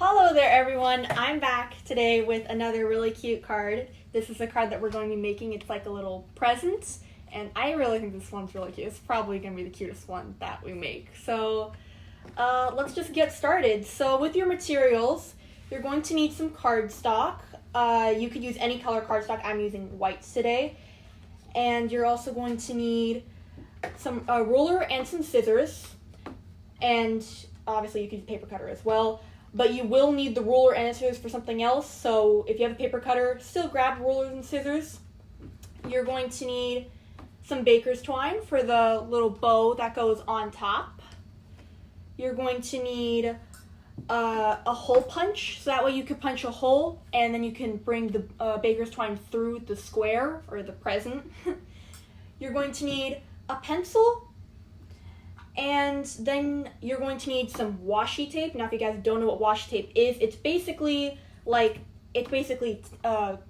Hello there everyone, I'm back today with another really cute card. This is a card that we're going to be making. It's like a little present, and I really think this one's really cute. It's probably going to be the cutest one that we make. So let's just get started. So with your materials, you're going to need some cardstock. You could use any color cardstock. I'm using whites today. And you're also going to need some ruler and some scissors. And obviously you could use a paper cutter as well. But you will need the ruler and scissors for something else. So if you have a paper cutter, still grab rulers and scissors. You're going to need some baker's twine for the little bow that goes on top. You're going to need a hole punch, so that way you can punch a hole and then you can bring the baker's twine through the square or the present. You're going to need a pencil. And then you're going to need some washi tape. Now, if you guys don't know what washi tape is, it's basically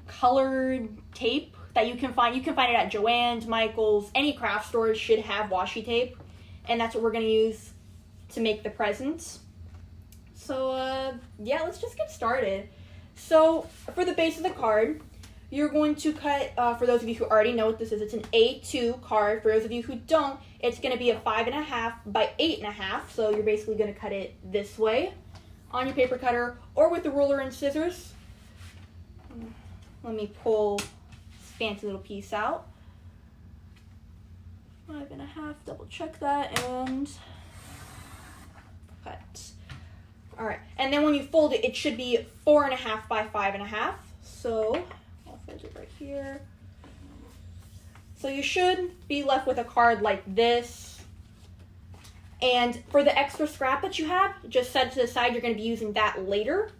colored tape that you can find. You can find it at Joann's, Michael's, any craft stores should have washi tape, and that's what we're going to use to make the presents. So yeah, let's just get started. So for the base of the card, you're going to cut, for those of you who already know what this is, it's an A2 card. For those of you who don't, it's going to be a 5.5 by 8.5. So you're basically going to cut it this way on your paper cutter or with the ruler and scissors. Let me pull this fancy little piece out. 5.5, double check that, and cut. All right, and then when you fold it, it should be 4.5 by 5.5. So I'll fold it right here. So you should be left with a card like this. And for the extra scrap that you have, just set it to the side. You're going to be using that later.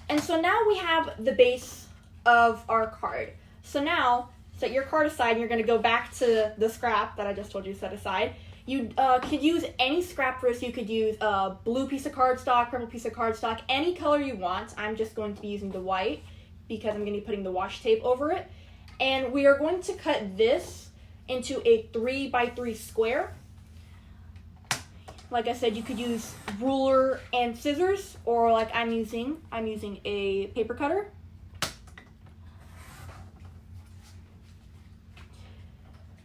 And so now we have the base of our card. So now, set your card aside and you're going to go back to the scrap that I just told you to set aside. You could use any scrap for this. You could use a blue piece of cardstock, purple piece of cardstock, any color you want. I'm just going to be using the white because I'm going to be putting the washi tape over it. And we are going to cut this into a 3 by 3 square. Like I said, you could use ruler and scissors, or like I'm using a paper cutter.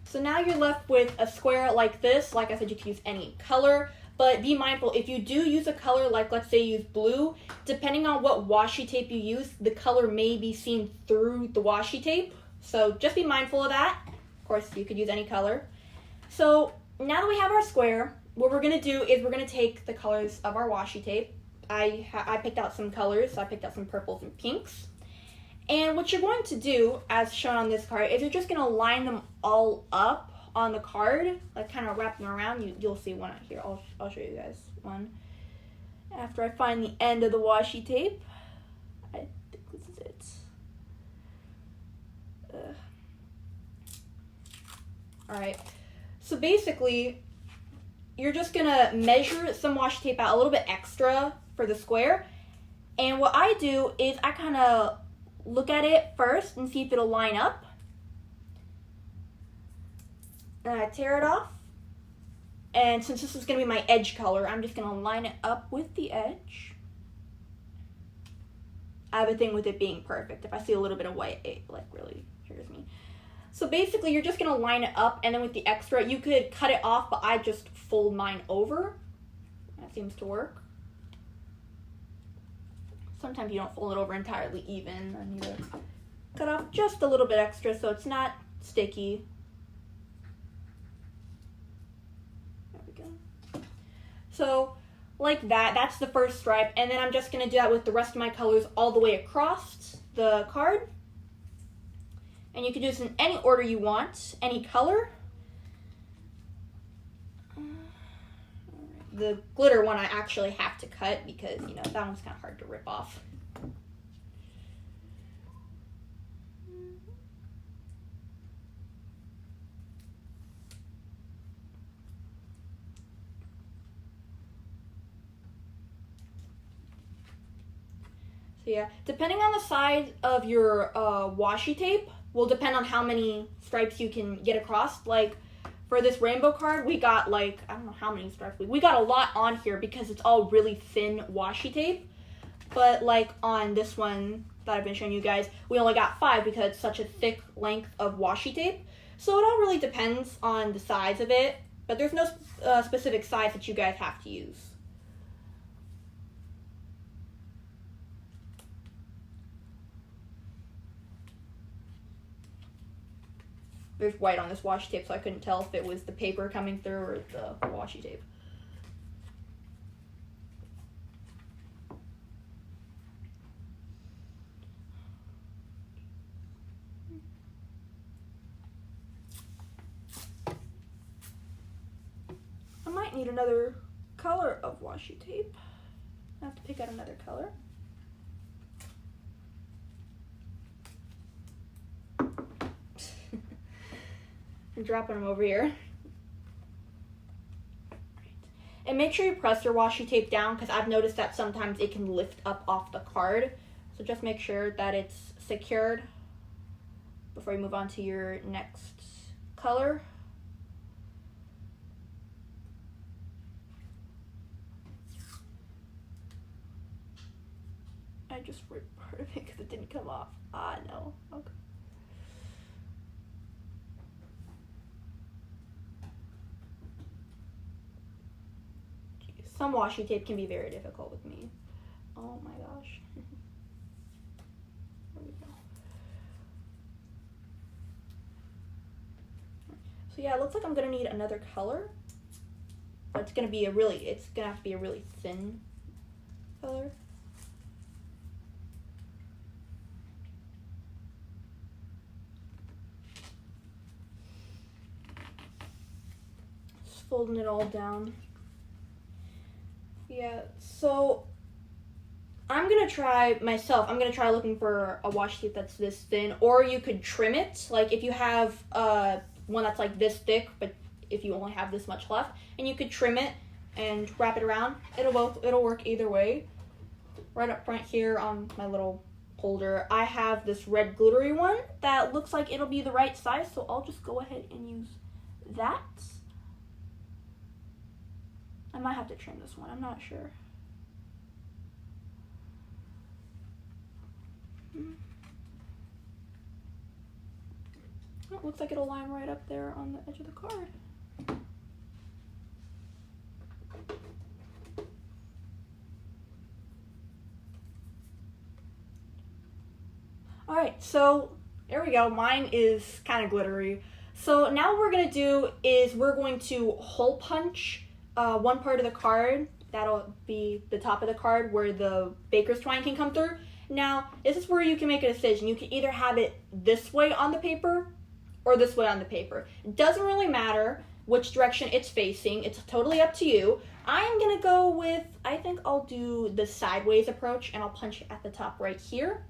So now you're left with a square like this. Like I said, you can use any color, but be mindful, if you do use a color, like let's say you use blue, depending on what washi tape you use, the color may be seen through the washi tape. So just be mindful of that. Of course, you could use any color. So now that we have our square, what we're gonna do is we're gonna take the colors of our washi tape. I picked out some colors, so I picked out some purples and pinks. And what you're going to do, as shown on this card, is you're just going to line them all up on the card, like kind of wrap them around. You'll see one out here. I'll show you guys one. After I find the end of the washi tape, I think this is it. Alright, so basically, you're just going to measure some washi tape out a little bit extra for the square. And what I do is I kind of look at it first and see if it'll line up. And I tear it off. And since this is going to be my edge color, I'm just going to line it up with the edge. I have a thing with it being perfect. If I see a little bit of white, it like really triggers me. So basically, you're just going to line it up, and then with the extra, you could cut it off, but I just fold mine over. That seems to work. Sometimes you don't fold it over entirely even, and you cut off just a little bit extra so it's not sticky. There we go. So, like that, that's the first stripe, and then I'm just going to do that with the rest of my colors all the way across the card. And you can do this in any order you want, any color. The glitter one I actually have to cut because, you know, that one's kind of hard to rip off. So yeah, depending on the size of your washi tape will depend on how many stripes you can get across. Like For this rainbow card, we got like, I don't know how many stripes. We got a lot on here because it's all really thin washi tape. But like on this one that I've been showing you guys, we only got 5 because it's such a thick length of washi tape. So it all really depends on the size of it. But there's no specific size that you guys have to use. There's white on this washi tape, so I couldn't tell if it was the paper coming through or the washi tape. I might need another color of washi tape. I have to pick out another color. I'm dropping them over here. And make sure you press your washi tape down because I've noticed that sometimes it can lift up off the card. So just make sure that it's secured before you move on to your next color. I just ripped part of it because it didn't come off. Ah, no. Okay. Some washi tape can be very difficult with me. Oh my gosh. There we go. So yeah, it looks like I'm gonna need another color. But it's gonna have to be a really thin color. Just folding it all down. Yeah, so I'm gonna try looking for a washi tape that's this thin, or you could trim it. Like if you have one that's like this thick, but if you only have this much left, and you could trim it and wrap it around. It'll work either way. Right up front here on my little holder, I have this red glittery one that looks like it'll be the right size, so I'll just go ahead and use that. I might have to trim this one, I'm not sure. Oh, it looks like it'll line right up there on the edge of the card. Alright, so there we go. Mine is kind of glittery. So now what we're going to do is we're going to hole punch one part of the card. That'll be the top of the card where the baker's twine can come through. Now, this is where you can make a decision. You can either have it this way on the paper or this way on the paper. It doesn't really matter which direction it's facing. It's totally up to you. I'm going to go with, I think I'll do the sideways approach, and I'll punch it at the top right here.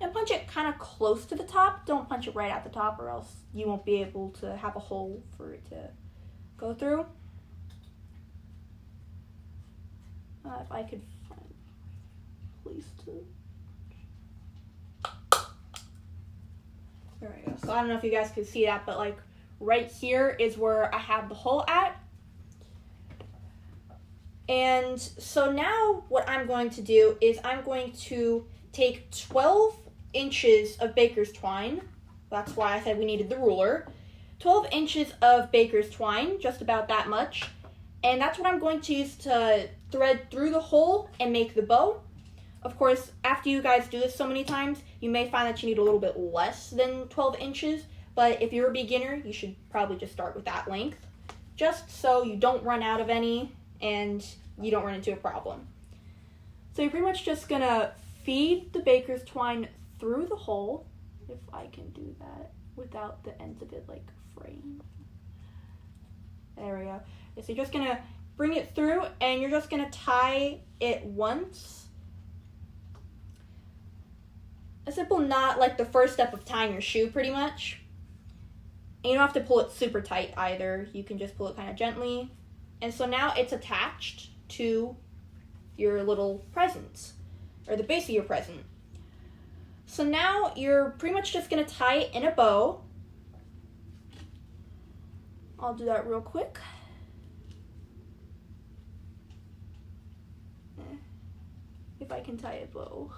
And punch it kind of close to the top. Don't punch it right at the top or else you won't be able to have a hole for it to go through. If I could find a place to... There we go. So I don't know if you guys can see that, but like right here is where I have the hole at. And so now what I'm going to do is I'm going to take 12 inches of baker's twine. That's why I said we needed the ruler. 12 inches of baker's twine, just about that much. And that's what I'm going to use to thread through the hole and make the bow. Of course, after you guys do this so many times, you may find that you need a little bit less than 12 inches. But if you're a beginner, you should probably just start with that length. Just so you don't run out of any and you don't run into a problem. So you're pretty much just gonna feed the baker's twine through the hole, if I can do that without the ends of it like fraying. There we go. So you're just gonna bring it through and you're just gonna tie it once. A simple knot, like the first step of tying your shoe pretty much. And you don't have to pull it super tight either. You can just pull it kind of gently. And so now it's attached to your little present, or the base of your present. So now you're pretty much just gonna tie it in a bow. I'll do that real quick. If I can tie a bow.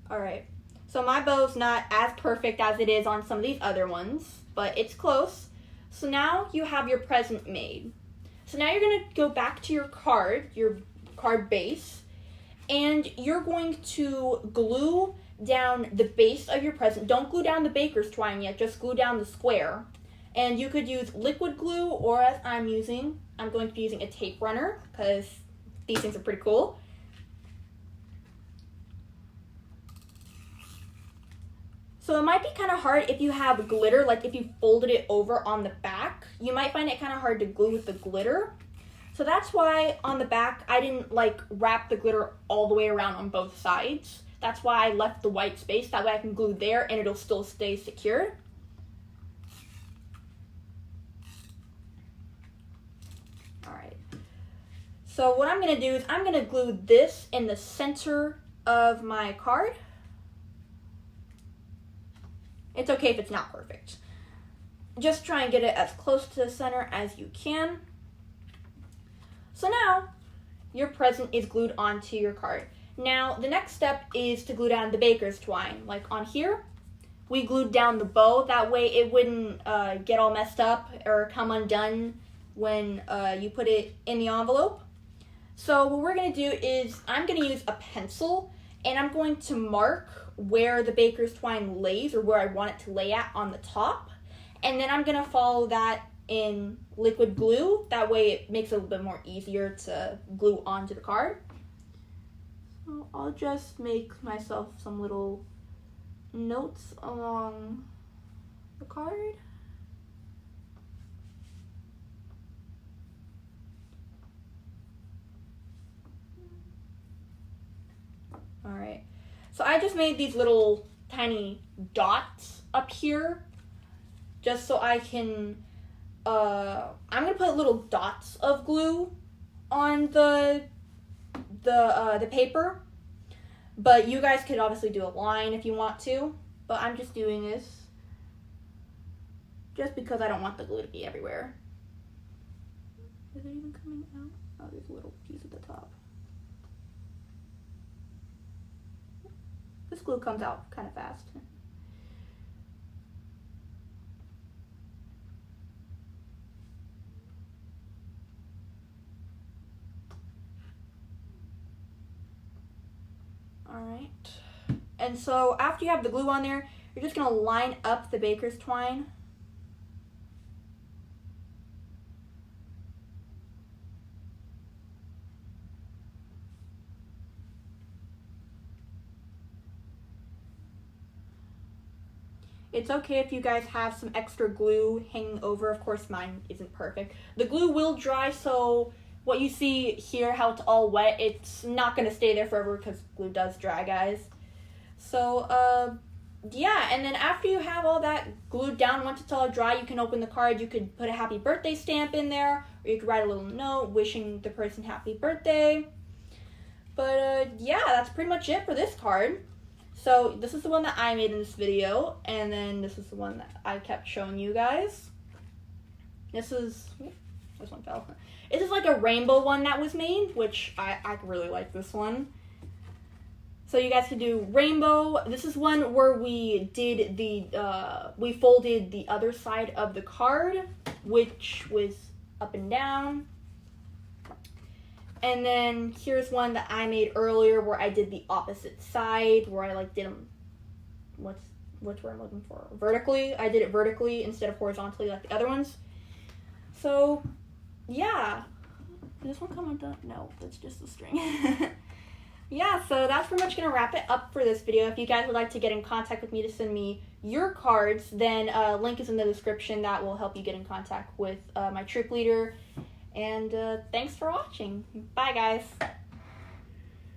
Alright, so my bow's not as perfect as it is on some of these other ones, but it's close. So now you have your present made. So now you're going to go back to your card base, and you're going to glue down the base of your present. Don't glue down the baker's twine yet, just glue down the square. And you could use liquid glue, or as I'm going to be using a tape runner, because these things are pretty cool. So it might be kind of hard if you have glitter, like if you folded it over on the back, you might find it kind of hard to glue with the glitter. So that's why on the back, I didn't like wrap the glitter all the way around on both sides. That's why I left the white space, that way I can glue there and it'll still stay secured. Alright, so what I'm going to do is I'm going to glue this in the center of my card. It's okay if it's not perfect. Just try and get it as close to the center as you can. So now, your present is glued onto your card. Now, the next step is to glue down the baker's twine. Like on here, we glued down the bow. That way it wouldn't get all messed up or come undone when you put it in the envelope. So what we're going to do is, I'm going to use a pencil, and I'm going to mark where the baker's twine lays, or where I want it to lay at on the top. And then I'm going to follow that in liquid glue. That way it makes it a little bit more easier to glue onto the card. So I'll just make myself some little notes along the card. Alright. So I just made these little tiny dots up here, just so I can, I'm going to put little dots of glue on the paper, but you guys could obviously do a line if you want to, but I'm just doing this just because I don't want the glue to be everywhere. Is it even coming out? Oh, there's a little piece at the top. This glue comes out kind of fast. Alright. And so after you have the glue on there, you're just going to line up the baker's twine. It's okay if you guys have some extra glue hanging over. Of course, mine isn't perfect. The glue will dry, so what you see here, how it's all wet, it's not going to stay there forever because glue does dry, guys. So, yeah, and then after you have all that glued down, once it's all dry, you can open the card. You could put a happy birthday stamp in there, or you could write a little note wishing the person happy birthday. But, yeah, that's pretty much it for this card. So this is the one that I made in this video, and then this is the one that I kept showing you guys. This one fell. This is like a rainbow one that was made, which I really like this one. So you guys can do rainbow. This is one where we did we folded the other side of the card, which was up and down. And then here's one that I made earlier where I did the opposite side, where I like did them, what's what I'm looking for? Vertically. I did it vertically instead of horizontally like the other ones. So, yeah. Did this one come undone? No, that's just the string. Yeah, so that's pretty much going to wrap it up for this video. If you guys would like to get in contact with me to send me your cards, then link is in the description. That will help you get in contact with my troop leader. And thanks for watching. Bye, guys.